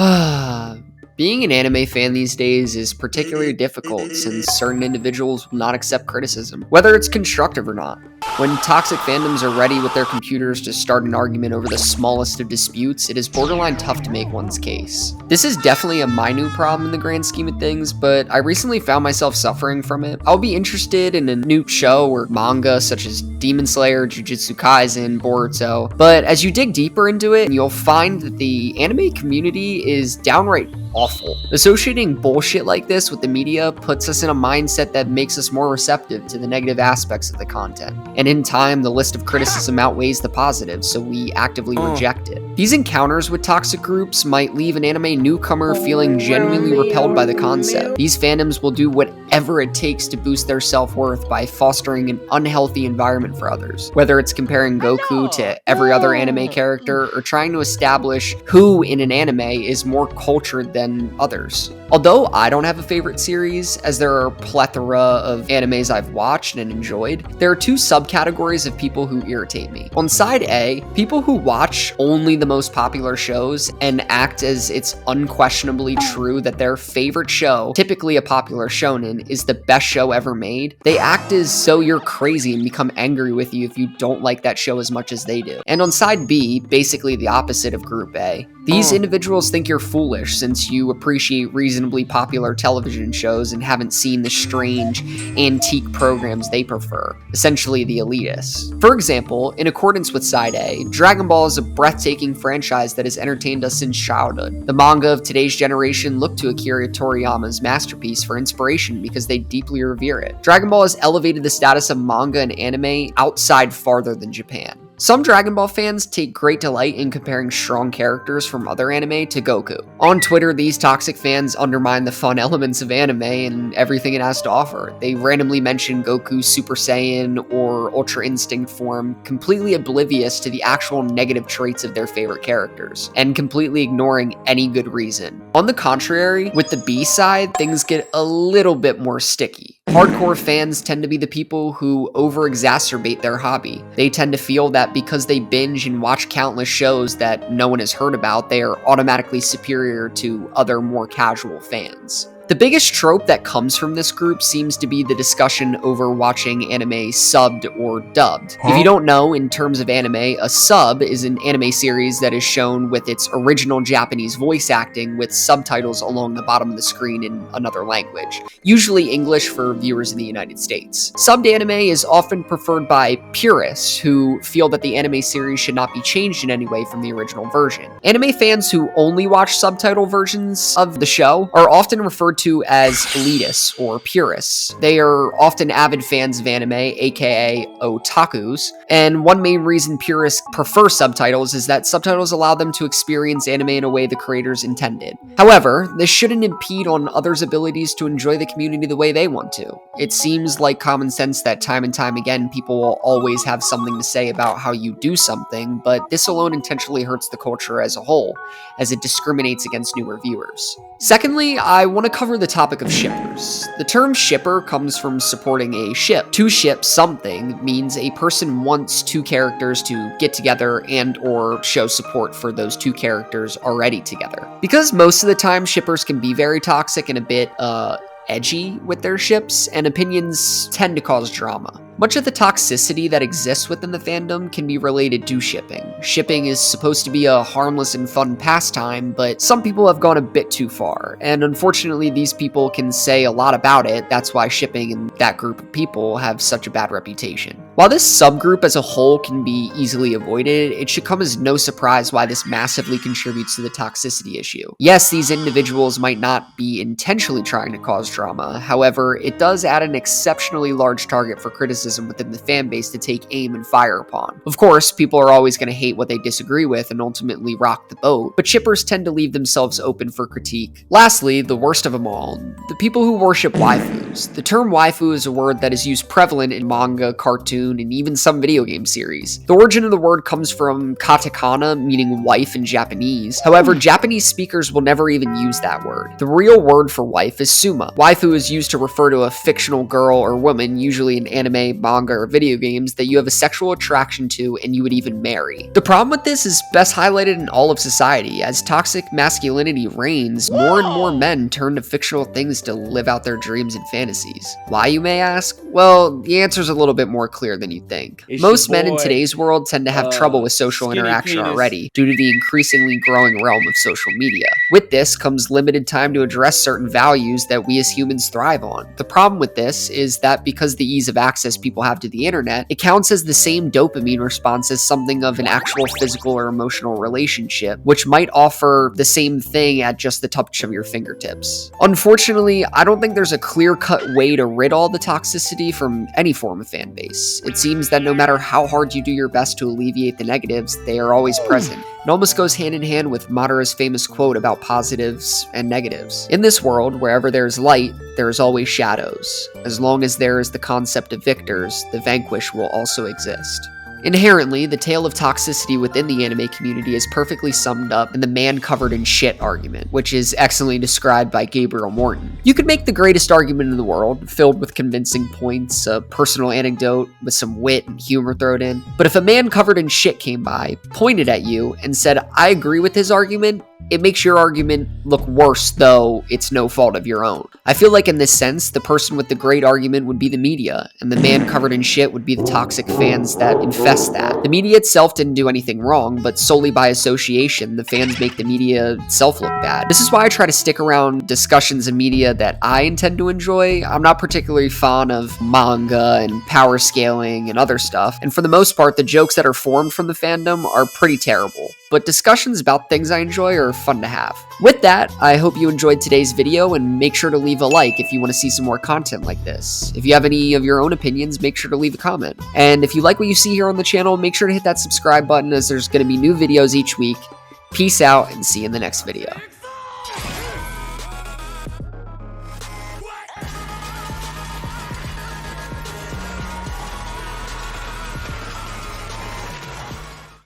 Being an anime fan these days is particularly difficult since certain individuals will not accept criticism, whether it's constructive or not. When toxic fandoms are ready with their computers to start an argument over the smallest of disputes, it is borderline tough to make one's case. This is definitely a minute problem in the grand scheme of things, but I recently found myself suffering from it. I'll be interested in a new show or manga such as Demon Slayer, Jujutsu Kaisen, Boruto, but as you dig deeper into it, you'll find that the anime community is downright awful. Associating bullshit like this with the media puts us in a mindset that makes us more receptive to the negative aspects of the content. And in time, the list of criticism outweighs the positives, so we actively reject it. These encounters with toxic groups might leave an anime newcomer feeling genuinely repelled by the concept. These fandoms will do whatever it takes to boost their self-worth by fostering an unhealthy environment for others, whether it's comparing Goku to every other anime character or trying to establish who in an anime is more cultured than others. Although I don't have a favorite series, as there are a plethora of animes I've watched and enjoyed, there are two subcategories of people who irritate me. On side A, people who watch only the most popular shows and act as it's unquestionably true that their favorite show, typically a popular shonen, is the best show ever made. They act as though you're crazy and become angry with you if you don't like that show as much as they do. And on side B, basically the opposite of group A, these individuals think you're foolish since you appreciate reasonably popular television shows and haven't seen the strange, antique programs they prefer, essentially the elitists. For example, in accordance with side A, Dragon Ball is a breathtaking franchise that has entertained us since childhood. The manga of today's generation look to Akira Toriyama's masterpiece for inspiration because they deeply revere it. Dragon Ball has elevated the status of manga and anime outside farther than Japan. Some Dragon Ball fans take great delight in comparing strong characters from other anime to Goku. On Twitter, these toxic fans undermine the fun elements of anime and everything it has to offer. They randomly mention Goku's Super Saiyan or Ultra Instinct form, completely oblivious to the actual negative traits of their favorite characters, and completely ignoring any good reason. On the contrary, with the B side, things get a little bit more sticky. Hardcore fans tend to be the people who over-exacerbate their hobby. They tend to feel that because they binge and watch countless shows that no one has heard about, they are automatically superior to other more casual fans. The biggest trope that comes from this group seems to be the discussion over watching anime subbed or dubbed. If you don't know, in terms of anime, a sub is an anime series that is shown with its original Japanese voice acting with subtitles along the bottom of the screen in another language, usually English for viewers in the United States. Subbed anime is often preferred by purists who feel that the anime series should not be changed in any way from the original version. Anime fans who only watch subtitle versions of the show are often referred to as elitists or purists. They are often avid fans of anime, aka otakus, and one main reason purists prefer subtitles is that subtitles allow them to experience anime in a way the creators intended. However, this shouldn't impede on others' abilities to enjoy the community the way they want to. It seems like common sense that time and time again people will always have something to say about how you do something, but this alone intentionally hurts the culture as a whole, as it discriminates against newer viewers. Secondly, I want to cover the topic of shippers. The term shipper comes from supporting a ship. To ship something means a person wants two characters to get together and or show support for those two characters already together. Because most of the time shippers can be very toxic and a bit edgy with their ships, and opinions tend to cause drama. Much of the toxicity that exists within the fandom can be related to shipping. Shipping is supposed to be a harmless and fun pastime, but some people have gone a bit too far, and unfortunately these people can say a lot about it. That's why shipping and that group of people have such a bad reputation. While this subgroup as a whole can be easily avoided, it should come as no surprise why this massively contributes to the toxicity issue. Yes, these individuals might not be intentionally trying to cause drama, however, it does add an exceptionally large target for criticism within the fanbase to take aim and fire upon. Of course, people are always going to hate what they disagree with and ultimately rock the boat, but shippers tend to leave themselves open for critique. Lastly, the worst of them all, the people who worship waifus. The term waifu is a word that is used prevalent in manga, cartoon, and even some video game series. The origin of the word comes from katakana, meaning wife in Japanese. However, Japanese speakers will never even use that word. The real word for wife is suma. Waifu is used to refer to a fictional girl or woman, usually in anime, manga, or video games that you have a sexual attraction to and you would even marry. The problem with this is best highlighted in all of society. As toxic masculinity reigns, more and more men turn to fictional things to live out their dreams and fantasies. Why, you may ask? Well, the answer's a little bit more clear than you think. Most men in today's world tend to have trouble with social interaction already due to the increasingly growing realm of social media. With this comes limited time to address certain values that we as humans thrive on. The problem with this is that because the ease of access people have to the internet, it counts as the same dopamine response as something of an actual physical or emotional relationship, which might offer the same thing at just the touch of your fingertips. Unfortunately, I don't think there's a clear-cut way to rid all the toxicity from any form of fan base. It seems that no matter how hard you do your best to alleviate the negatives, they are always present. It almost goes hand in hand with Madara's famous quote about positives and negatives. In this world, wherever there is light, there is always shadows. As long as there is the concept of victors, the vanquished will also exist. Inherently, the tale of toxicity within the anime community is perfectly summed up in the man covered in shit argument, which is excellently described by Gabriel Morton. You could make the greatest argument in the world, filled with convincing points, a personal anecdote with some wit and humor thrown in, but if a man covered in shit came by, pointed at you, and said, "I agree with his argument," it makes your argument look worse, though it's no fault of your own. I feel like in this sense, the person with the great argument would be the media, and the man covered in shit would be the toxic fans that infest that. The media itself didn't do anything wrong, but solely by association, the fans make the media itself look bad. This is why I try to stick around discussions in media that I intend to enjoy. I'm not particularly fond of manga and power scaling and other stuff, and for the most part, the jokes that are formed from the fandom are pretty terrible. But discussions about things I enjoy are fun to have. With that, I hope you enjoyed today's video, and make sure to leave a like if you want to see some more content like this. If you have any of your own opinions, make sure to leave a comment. And if you like what you see here on the channel, make sure to hit that subscribe button, as there's going to be new videos each week. Peace out, and see you in the next video.